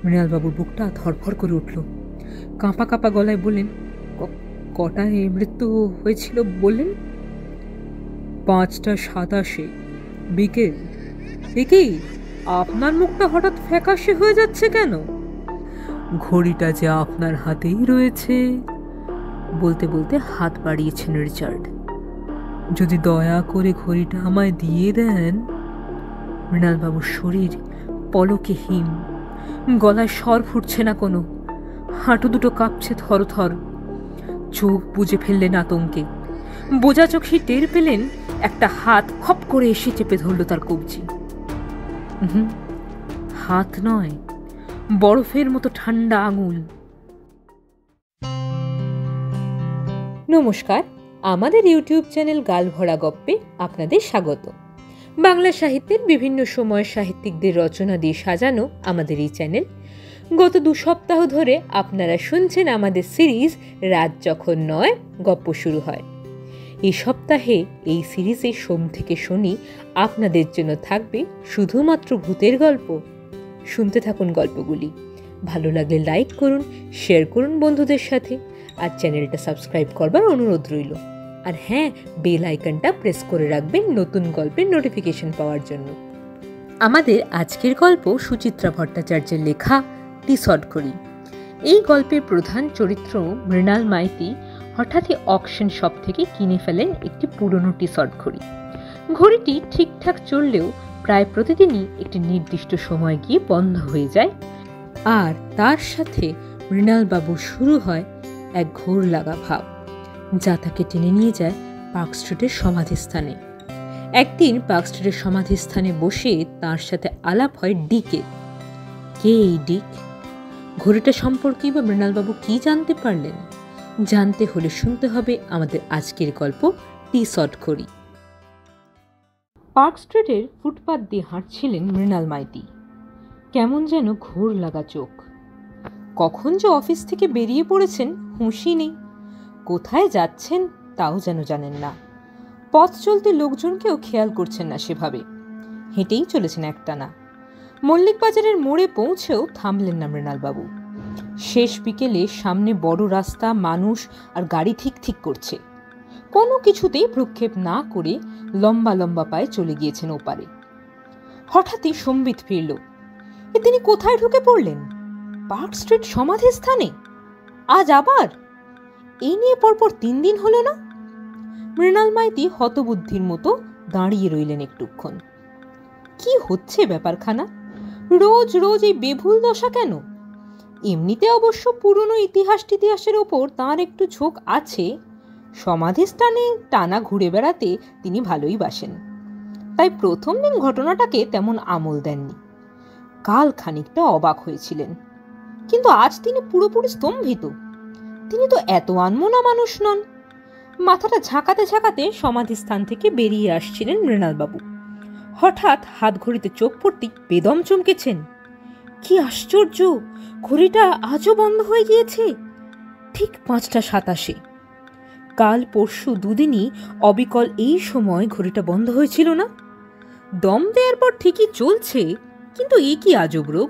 মৃণালবাবুর বুকটা ধরফর করে উঠল। কাঁপা কাঁপা গলায় বললেন, কটায় মৃত্যু হয়েছিল বললেন? 5:27 বিকেল। কি আপনার মুখটা হঠাৎ ফ্যাকাশে হয়ে যাচ্ছে কেন? ঘড়িটা যে আপনার হাতেই রয়েছে। বলতে বলতে হাত বাড়িয়েছেন রিচার্ড। যদি দয়া করে ঘড়িটা আমায় দিয়ে দেন। মৃণালবাবুর শরীর পলকে হিম, গলায় স্বর ফুটছে না কোনো, হাঁটু দুটো কাঁপছে থরথর। চোখ বুজে ফেললেন আতঙ্কে। বোঝা চোখে টের পেলেন একটা হাত খপ করে এসে চেপে ধরল তার কবজি। হাত নয়, বরফের মতো ঠান্ডা আঙুল। নমস্কার, আমাদের ইউটিউব চ্যানেল গালভরা গপ্পে আপনাদের স্বাগত। বাংলা সাহিত্যের বিভিন্ন সময়ের সাহিত্যিকদের রচনা দিয়ে সাজানো আমাদের এই চ্যানেল। গত 2 সপ্তাহ ধরে আপনারা শুনছেন আমাদের সিরিজ রাত যখন নয় গপ্প শুরু হয়। এই সপ্তাহে এই সিরিজে সোম থেকে শনি আপনাদের জন্য থাকবে শুধুমাত্র ভূতের গল্প। শুনতে থাকুন গল্পগুলি। ভালো লাগলে লাইক করুন, শেয়ার করুন বন্ধুদের সাথে, আর চ্যানেলটা সাবস্ক্রাইব করবার অনুরোধ রইল। আর হ্যাঁ, বেল আইকনটা প্রেস করে রাখবেন নতুন গল্পের নোটিফিকেশন পাওয়ার জন্য। আমাদের আজকের গল্প সুচিত্রা ভট্টাচার্যের লেখা টি-শর্ট ঘড়ি। এই গল্পের প্রধান চরিত্র মৃণাল মাইতি হঠাৎই অকশন শপ থেকে কিনে ফেলেন একটি পুরনো টি-শর্ট ঘড়ি। ঘড়িটি ঠিকঠাক চললেও প্রায় প্রতিদিনই একটি নির্দিষ্ট সময় গিয়ে বন্ধ হয়ে যায়, আর তার সাথে মৃণালবাবুর শুরু হয় এক ঘোর লাগা ভাব, যা তাকে টেনে নিয়ে যায় পার্ক স্ট্রিটের সমাধিস্থানে। একদিন পার্ক স্ট্রিটের সমাধিস্থানে বসে তার সাথে আলাপ হয় ডিকের। কে এই ডিক? ঘড়িটা সম্পর্কেই বা মৃণালবাবু কি জানতে পারলেন? জানতে হলে শুনতে হবে আমাদের আজকের গল্প টি-শর্ট ঘড়ি। পার্ক স্ট্রিটের ফুটপাত দিয়ে হাঁটছিলেন মৃণাল মাইতি। কেমন যেন ঘোর লাগা চোখ। কখন যে অফিস থেকে বেরিয়ে পড়েছেন হুঁশই নেই। কোথায় যাচ্ছেন তাও যেন জানেন না। পথ চলতে লোকজনকেও খেয়াল করছেন না সেভাবে। হেঁটেই চলেছেন একটানা। মল্লিক বাজারের মোড়ে পৌঁছেও থামলেন না মৃণালবাবু। শেষ বিকেলে সামনে বড় রাস্তা, মানুষ আর গাড়ি ঠিক ঠিক করছে। কোনো কিছুতেই ভ্রুক্ষেপ না করে লম্বা লম্বা পায়ে চলে গিয়েছেন ওপারে। হঠাৎই সম্বিত ফিরল। তিনি কোথায় ঢুকে পড়লেন? পার্ক স্ট্রিট সমাধিস্থানে? আজ আবার? এই নিয়ে পরপর 3 দিন হলো না? মৃণাল মাইতি হতবুদ্ধির মতো দাঁড়িয়ে রইলেন একটুক্ষণ। কি হচ্ছে ব্যাপারখানা? রোজ রোজ এই বেভুল দশা কেন? এমনিতে অবশ্য পুরনো ইতিহাসের ওপর তাঁর একটু ঝোঁক আছে। সমাধিস্থানে টানা ঘুরে বেড়াতে তিনি ভালোই বাসেন। তাই প্রথম দিন ঘটনাটাকে তেমন আমল দেননি। কাল খানিকটা অবাক হয়েছিলেন, কিন্তু আজ তিনি পুরোপুরি স্তম্ভিত। তিনি তো এত আনমনা মানুষ নন। মাথাটা ঝাঁকাতে ঝাঁকাতে সমাধিস্থান থেকে বেরিয়ে আসছিলেন মৃণালবাবু। হঠাৎ হাত ঘড়িতে চোখ পড়তেই বেদম চমকেছেন। কি আশ্চর্য! ঘড়িটা আজও বন্ধ হয়ে গিয়েছে। ঠিক 5:27। কাল পরশু 2 দিনই অবিকল এই সময় ঘড়িটা বন্ধ হয়েছিল না? দম দেওয়ার পর ঠিকই চলছে, কিন্তু এ কি আজব রোগ!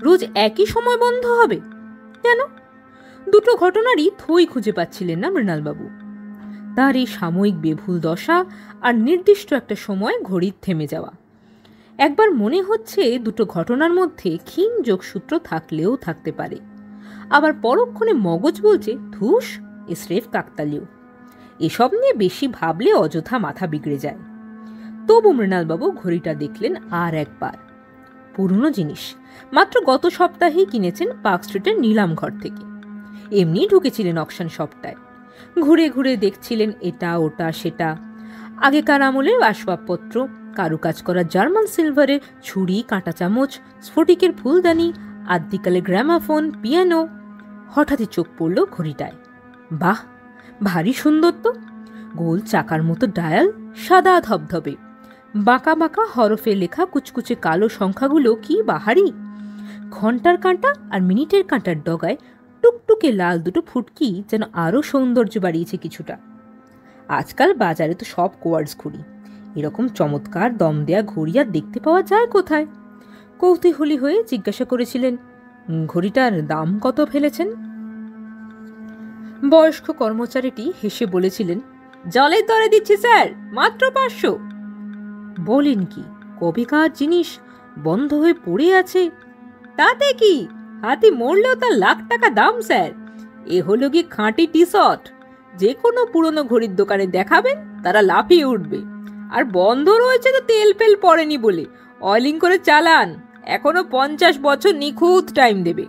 রোজ একই সময় বন্ধ হবে কেন? দুটো ঘটনারই থই খুঁজে পাচ্ছিলেন না মৃণালবাবু। তার এই সাময়িক বেভুল দশা আর নির্দিষ্ট একটা সময় ঘড়ির থেমে যাওয়া। একবার মনে হচ্ছে দুটো ঘটনার মধ্যে ক্ষীণ যোগসূত্র থাকলেও থাকতে পারে। আবার পরক্ষণে মগজ বলছে, ধুস, এ স্রেফ কাকতালীয়। এসব নিয়ে বেশি ভাবলে অযথা মাথা বিগড়ে যায়। তবু মৃণালবাবু ঘড়িটা দেখলেন আর একবার। পুরনো জিনিস, মাত্র গত সপ্তাহেই কিনেছেন পার্ক স্ট্রিটের নিলাম ঘর থেকে। এমনি ঢুকেছিলেন অকশন শপটায়। ঘুরে ঘুরে দেখছিলেন এটা ওটা সেটা। আগেকার আমলের আসবাবপত্র, কারুকাজ করা জার্মান সিলভারের ছুরি, কাঁটা চামচ, স্ফটিকের ফুলদানি, আদ্যিকালের গ্রামাফোন, পিয়ানো। হঠাৎই চোখ পড়ল ঘড়িটায়। বাহ, ভারী সুন্দর তো! গোল চাকার মতো ডায়াল, সাদা ধবধবে, বাঁকা বাঁকা হরফে লেখা কুচকুচে কালো সংখ্যাগুলো কি বাহারি! ঘন্টার কাঁটা আর মিনিটের কাঁটার ডগায় টুকটুকে লাল দুটো ফুটকি যেন আরও সৌন্দর্য বাড়িয়েছে কিছুটা। আজকাল বাজারে তো সব কোয়ার্টজ ঘড়ি। এরকম চমৎকার দম দেয়া ঘড়ি আর দেখতে পাওয়া যায় কোথায়? কৌতূহলী হয়ে জিজ্ঞাসা করেছিলেন, ঘড়িটার দাম কত ফেলেছেন? বয়স্ক কর্মচারীটি হেসে বলেছিলেন, জলের দরে দিচ্ছি স্যার, মাত্র 500। বলেন কি, কবেকার জিনিস বন্ধ হয়ে পড়ে আছে। তাতে কি, হাতি মরলেও তার লাখ টাকা দাম স্যার। এ হলো কি খাঁটি টি শার্ট, যে কোনো পুরনো ঘড়ির দোকানে দেখাবেন, তারা লাফিয়ে উঠবে। আর বন্ধ রয়েছে তো তেল ফেল পড়েনি বলে, অয়েলিং করে চালান, এখনো 50 বছর নিখুঁত টাইম দেবে।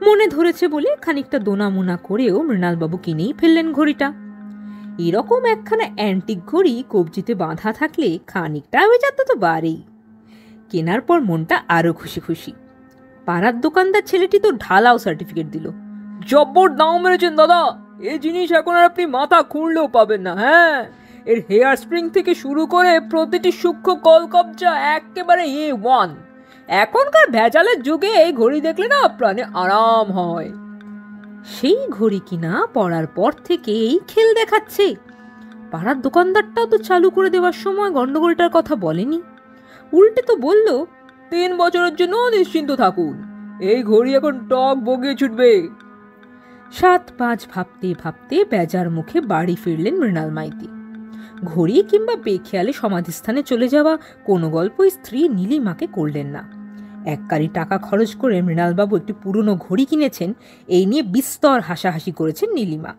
মনে ধরেছে বলে খানিকটা দোনামোনা করেও মৃণালবাবু কিনেই ফেললেন ঘড়িটা। এরকম একখানা অ্যান্টিক ঘড়ি কবজিতে বাঁধা থাকলে খানিকটা আবেজাত তো বাড়েই। কেনার পর মনটা আরো খুশি খুশি। পাড়ার দোকানদার ছেলেটি তো ঢালাও সার্টিফিকেট দিল, জব্বর দাম মেরেছেন দাদা, এই জিনিস এখন আর আপনি মাথা খুঁড়লেও পাবেন না। হ্যাঁ, এর হেয়ার স্প্রিং থেকে শুরু করে প্রতিটি সূক্ষ্ম কলকবজা একেবারে A1। এখনকার ভেজালের যুগে এই ঘড়ি দেখলে না প্রাণে আরাম হয়। সেই ঘড়ি কিনা পড়ার পর থেকে এই খেল দেখাচ্ছে। পাড়ার দোকানদারটাও তো চালু করে দেওয়ার সময় গন্ডগোলটার কথা বলেনি, উল্টে তো বলল, 3 বছরের জন্য নিশ্চিন্ত থাকুন, এই ঘড়ি এখন টক বগিয়ে ছুটবে। 7-5 ভাবতে ভাবতে বেজার মুখে বাড়ি ফিরলেন মৃণাল মাইতি। ঘড়ি কিংবা বেখেয়ালে সমাধিস্থানে চলে যাওয়া কোনো গল্পই স্ত্রী নীলিমাকে করলেন না। এককারি টাকা খরচ করে মৃণালবাবু একটি পুরনো ঘড়ি কিনেছেন, এই নিয়ে বিস্তর হাসাহাসি করেছেন নীলিমা।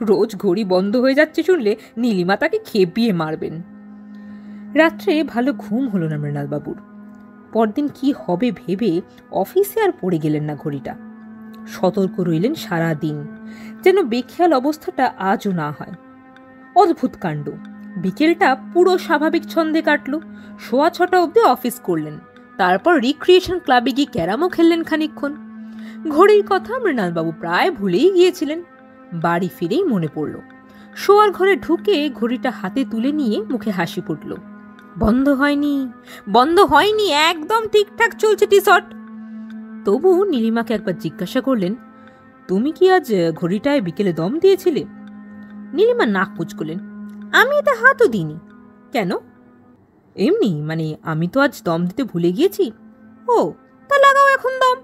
রোজ ঘড়ি বন্ধ হয়ে যাচ্ছে শুনলে নীলিমা তাকে খেপিয়ে মারবেন। রাত্রে ভালো ঘুম হলো না মৃণালবাবুর। পরদিন কি হবে ভেবে অফিসে আর পড়ে গেলেন না ঘড়িটা। সতর্ক রইলেন সারা দিন, যেন বেখেয়াল অবস্থাটা আজও না হয়। অদ্ভুত কাণ্ড, বিকেলটা পুরো স্বাভাবিক ছন্দে কাটল। 6:15 অবধি অফিস করলেন, তারপর রিক্রিয়েশন ক্লাবে গিয়ে ক্যারামও খেললেন খানিকক্ষণ। ঘড়ির কথা মৃণালবাবু প্রায় ভুলেই গিয়েছিলেন। বাড়ি ফিরেই মনে পড়ল। শোয়ার ঘরে ঢুকে ঘড়িটা হাতে তুলে নিয়ে মুখে হাসি ফুটল। বন্ধ হয়নি, বন্ধ হয়নি, একদম ঠিকঠাক চলছে টি শার্ট। তবু নীলিমাকে একবার জিজ্ঞাসা করলেন, তুমি কি আজ ঘড়িটায় বিকেলে দম দিয়েছিলে? নীলিমা নাক কুঁচকলেন, আমি এতে হাতও দিইনি। কেন? এমনি, মানে আমি তো আজ দম দিতে ভুলে গিয়েছি। ও, তা লাগাও এখন দম।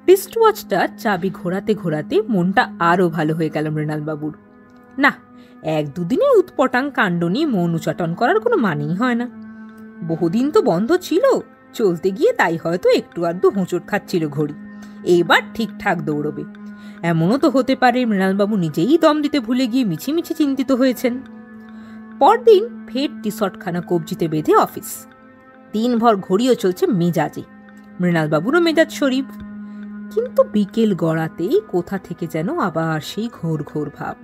রিস্ট ওয়াচটার চাবি ঘোরাতে ঘোরাতে মনটা আরো ভালো হয়ে গেল মৃণালবাবুর। না, 1-2 দিনের উৎপটাং কাণ্ড নিয়ে মন উচাটন করার কোনো মানেই হয় না। বহুদিন তো বন্ধ ছিল, চলতে গিয়ে তাই হয়তো একটু আধটু হোঁচট খাচ্ছিল ঘড়ি, এবার ঠিকঠাক দৌড়বে। এমনও তো হতে পারে মৃণালবাবু নিজেই দম দিতে ভুলে গিয়ে মিছিমিছি চিন্তিত হয়েছেন। পরদিন ফের টি শার্টখানা কবজিতে বেঁধে অফিস। দিনভর ঘড়িও চলছে মেজাজে, মৃণালবাবুরও মেজাজ শরীফ। কিন্তু বিকেল গড়াতেই কোথা থেকে যেন আবার সেই ঘোর ঘোর ভাব।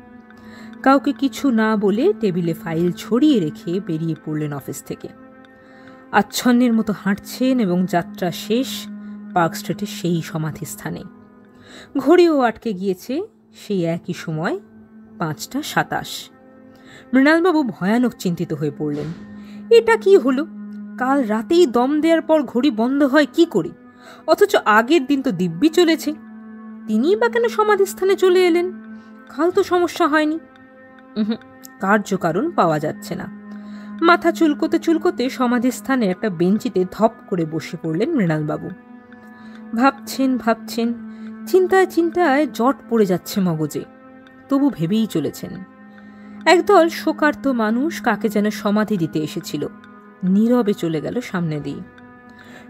কাউকে কিছু না বলে টেবিলে ফাইল ছড়িয়ে রেখে বেরিয়ে পড়লেন অফিস থেকে। আচ্ছন্নের মতো হাঁটছেন এবং যাত্রা শেষ পার্ক স্ট্রিটের সেই সমাধিস্থানে। ঘড়িও আটকে গিয়েছে সেই একই সময়, 5:27। মৃণালবাবু ভয়ানক চিন্তিত হয়ে পড়লেন। এটা কি হলো? কাল রাতেই দম দেওয়ার পর ঘড়ি বন্ধ হয় কি করে, অথচ আগের দিন তো দিব্যি চলেছে। তিনিই বা কেন সমাধিস্থানে চলে এলেন? কাল তো সমস্যা হয়নি। কার্যকারণ পাওয়া যাচ্ছে না। মাথা চুলকোতে চুলকোতে সমাধিস্থানে একটা বেঞ্চিতে ধপ করে বসে পড়লেন মৃণালবাবু। ভাবছেন ভাবছেন, চিন্তায় চিন্তায় জট পড়ে যাচ্ছে মগজে, তবু ভেবেই চলেছেন। একদল শোকার্ত মানুষ কাকে যেন সমাধি দিতে এসেছিল, নীরবে চলে গেল সামনে দিয়ে।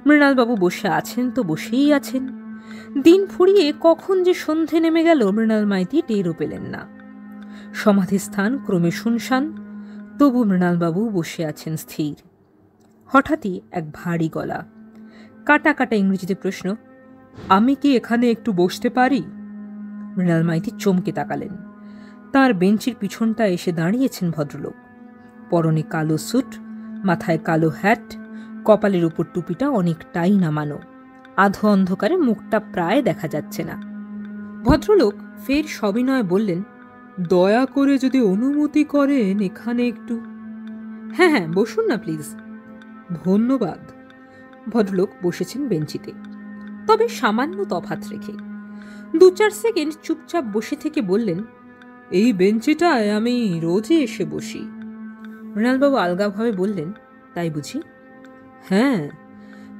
মৃণালবাবু বসে আছেন তো বসেই আছেন। দিন ফুরিয়ে কখন যে সন্ধে নেমে গেল মৃণাল মাইতি টেরও পেলেন না। সমাধিস্থান ক্রমে শুনশান, তবু মৃণালবাবু বসে আছেন স্থির। হঠাৎই এক ভারী গলা, কাটা কাটা ইংরেজিতে প্রশ্ন, আমি কি এখানে একটু বসতে পারি? মৃণাল মাইতি চমকে তাকালেন। তার বেঞ্চির পিছনটা এসে দাঁড়িয়েছেন ভদ্রলোক। পরনে কালো স্যুট, মাথায় কালো হ্যাট, কপালের উপর টুপিটা অনেকটাই নামানো, আধো অন্ধকারে মুখটা প্রায় দেখা যাচ্ছে না। ভদ্রলোক ফের সবিনয়ে বললেন, দয়া করে যদি অনুমতি করেন এখানে একটু। হ্যাঁ হ্যাঁ, বসুন না প্লিজ। ধন্যবাদ। ভদ্রলোক বসেছেন বেঞ্চিতে, তবে সামান্য তফাৎ রেখে। 2-4 সেকেন্ড চুপচাপ বসে থেকে বললেন, এই বেঞ্চিটায় আমি রোজই এসে বসি। মৃণালবাবু আলগাভাবে বললেন, তাই বুঝি? হ্যাঁ,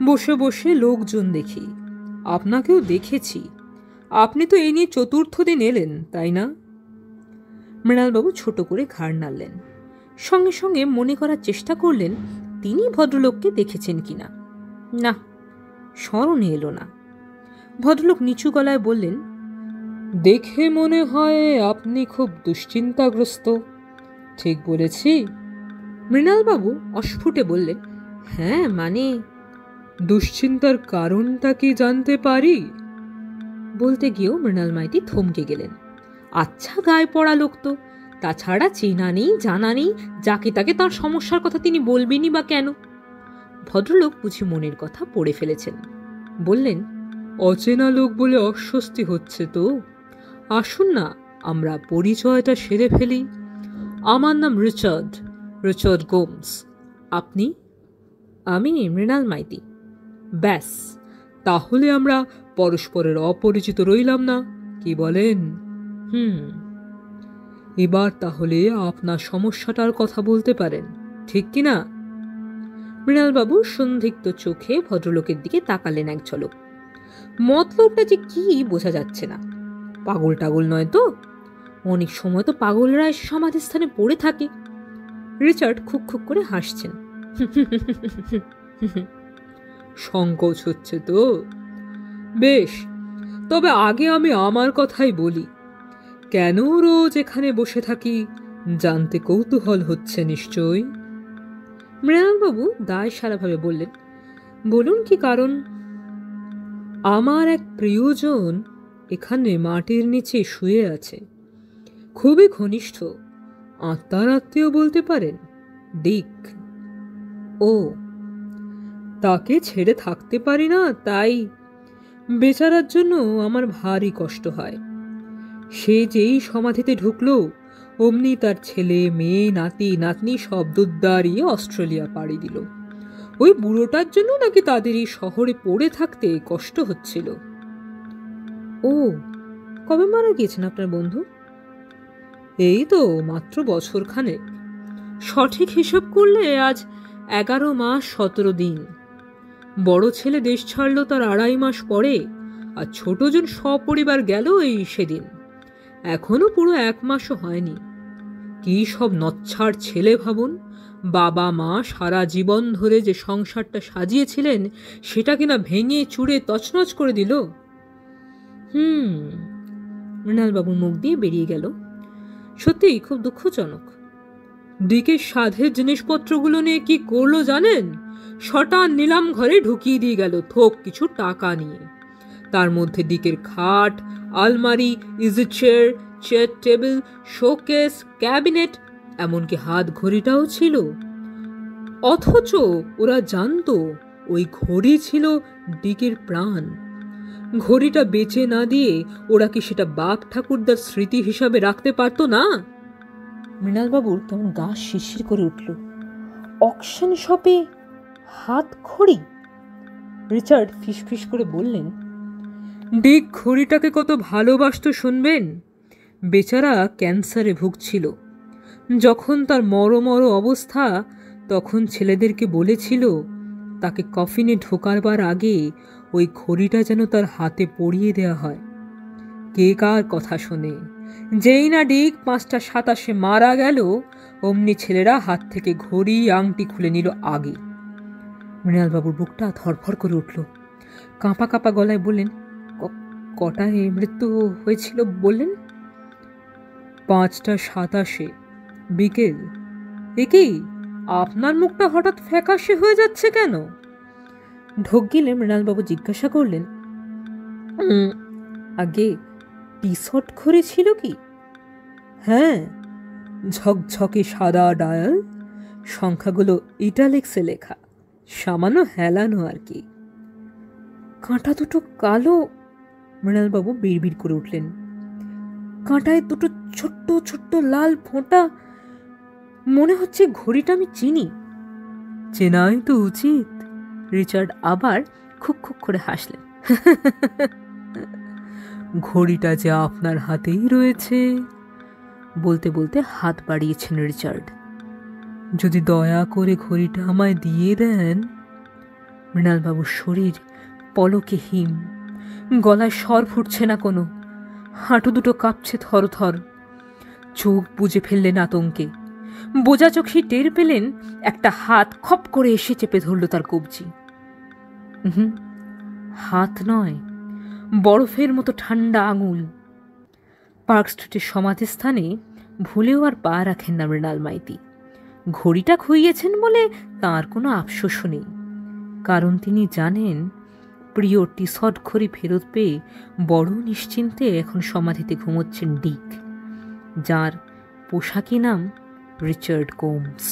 বসে বসে লোকজন দেখি, আপনাকেও দেখেছি। আপনি তো এই নিয়ে চতুর্থ দিন এলেন, তাই না? মৃণালবাবু ছোট করে ঘাড় নাড়লেন। সঙ্গে সঙ্গে মনে করার চেষ্টা করলেন তিনি ভদ্রলোককে দেখেছেন কিনা। না, স্মরণে এলো না। ভদ্রলোক নিচু গলায় বললেন, দেখে মনে হয় আপনি খুব দুশ্চিন্তাগ্রস্ত। ঠিক বলেছি? মৃণালবাবু অস্ফুটে বললেন, হ্যাঁ, মানে দুশ্চিন্তার কারণটা কি জানতে পারি? বলতে গিয়েও মৃণাল মাইতি থমকে গেলেন। আচ্ছা গায়ে পড়া লোক তো, তাছাড়া চেনা নেই জানা নেই, যাকে তাকে তার সমস্যার কথা তিনি বলবেনই বা কেন? ভদ্রলোক বুঝি মনের কথা পড়ে ফেলেছেন। বললেন, অচেনা লোক বলে অস্বস্তি হচ্ছে তো? আসুন না আমরা পরিচয়টা সেরে ফেলি। আমার নাম রিচার্ড, রিচার্ড গোমস। আপনি? আমি মৃণাল মাইতি। ব্যাস, তাহলে আমরা পরস্পরের অপরিচিত রইলাম না, কি বলেন? এবার তাহলে আপনার সমস্যাটার কথা বলতে পারেন, ঠিক কিনা? মৃণালবাবু সন্দিগ্ধ চোখে ভদ্রলোকের দিকে তাকালেন এক ঝলক। মতলবটা যে কি বোঝা যাচ্ছে না। পাগল টাগল নয় তো? অনেক সময় তো পাগলরা সমাধিস্থানে পড়ে থাকে। রিচার্ড খুক খুক করে হাসছেন। সংকোচ হচ্ছে তো? বেশ, তবে আগে আমি আমার কথাই বলি। কেন রোজ এখানে বসে থাকি জানতে কৌতূহল হচ্ছে নিশ্চয়ই। মৃণালবাবু দায় সারাভাবে বললেন, বলুন কি কারণ? আমার এক প্রিয়জন এখানে মাটির নিচে শুয়ে আছে। খুবই ঘনিষ্ঠ, আত্মার আত্মীয় বলতে পারেন, ডিক। ও, তাকে ছেড়ে থাকতে পারি না, তাই বেচারার জন্য আমার ভারী কষ্ট হয়। সে যেই সমাধিতে ঢুকলো অমনি তার ছেলে মেয়ে নাতি নাতনি সব দুধ দাঁড়িয়ে অস্ট্রেলিয়া পাড়ি দিল। ওই বুড়োটার জন্য নাকি তাদের এই শহরে পড়ে থাকতে কষ্ট হচ্ছিল। ও, কবে মারা গিয়েছেন আপনার বন্ধু? এই তো মাত্র বছরখানেক। সঠিক হিসেব করলে আজ 11 মাস 17 দিন। বড় ছেলে দেশ ছাড়লো তার 2.5 মাস পরে, আর ছোটজন সপরিবার গেল এই সেদিন। এখনো পুরো 1 মাসও হয়নি। কি সব নচ্ছাড় ছেলে ভাবুন। বাবা মা সারা জীবন ধরে যে সংসারটা সাজিয়েছিলেন সেটা কিনা ভেঙে চুড়ে তছনছ করে দিল। মৃণালবাবুর মুখ দিয়ে বেরিয়ে গেল, সত্যিই খুব দুঃখজনক। ডিকের সাধের জিনিসপত্রগুলো নিয়ে কি করলো জানেন? শটান নিলাম ঘরে ঢুকিয়ে দিয়ে গেল থোক কিছু টাকা নিয়ে। তার মধ্যে ডিকের খাট, আলমারি, easy chair, chair table, showcase, cabinet, এমনকি হাত ঘড়িটাও ছিল। অথচ ওরা জানতো ওই ঘড়ি ছিল ডিকের প্রাণ। ঘড়িটা বেচে না দিয়ে ওরা কি সেটা বাপ ঠাকুরদার স্মৃতি হিসাবে রাখতে পারতো না? মৃণালবাবুর কেমন গা শিরশির করে উঠল। অকশন শপে হাত ঘড়ি? রিচার্ড ফিসফিস করে বললেন, ডিক ঘড়িটাকে কত ভালোবাসতো শুনবেন। বেচারা ক্যান্সারে ভুগছিল। যখন তার মর অবস্থা তখন ছেলেদেরকে বলেছিল তাকে কফিনে ঢোকাবার আগে ওই ঘড়িটা যেন তার হাতে পরিয়ে দেয়া হয়। কে কার কথা শোনে? যেই না ডিক 5:27 মারা গেল অমনি ছেলেরা হাত থেকে ঘড়ি আংটি খুলে নিল আগে। মৃণালবাবুর বুকটা ধরফর করে উঠল। কাঁপা কাঁপা গলায় বললেন, কটায় মৃত্যু হয়েছিল বললেন? 5:27 বিকেল। একেই আপনার মুখটা হঠাৎ ফ্যাকাশে হয়ে যাচ্ছে কেন? ঢোক গেলে মৃণালবাবু জিজ্ঞাসা করলেন, আগে টি-শার্ট ঘড়ি ছিল কি? হ্যাঁ, ঝকঝকে সাদা ডায়াল, সংখ্যাগুলো ইটালিক্সে লেখা, সামান্য হেলানো আর কি। কাঁটা দুটো কালো? মৃণালবাবু বিড়বিড় করে উঠলেন। কাঁটায় দুটো ছোট্ট ছোট্ট লাল ফোঁটা। মনে হচ্ছে ঘড়িটা আমি চিনি। চেনাই তো উচিত। রিচার্ড আবার খুক খুক করে হাসলেন। ঘড়িটা যে আপনার হাতেই রয়েছে। বলতে বলতে হাত বাড়িয়েছেন রিচার্ড। যদি দয়া করে ঘড়িটা আমায় দিয়ে দেন। মৃণালবাবুর শরীর পলকে হিম। গলায় স্বর ফুটছে না কোনো, হাঁটু দুটো কাঁপছে থরথর। চোখ বুজে ফেললেন আতঙ্কে। বোঝা চোখে টের পেলেন একটা হাত খপ করে এসে চেপে ধরল তার কবজি। হাত নয়, বরফের মতো ঠান্ডা আঙুল। পার্ক স্ট্রিটের সমাধিস্থানে ভুলেও আর পা রাখেন না মৃণাল মাইতি। ঘড়িটা খুইয়েছেন বলে তাঁর কোনো আফসোসও নেই, কারণ তিনি জানেন প্রিয় টিশর্ট ঘড়ি ফেরত পেয়ে বড় নিশ্চিন্তে এখন সমাধিতে ঘুমোচ্ছেন ডিক, যার পোশাকি নাম রিচার্ড কোমস।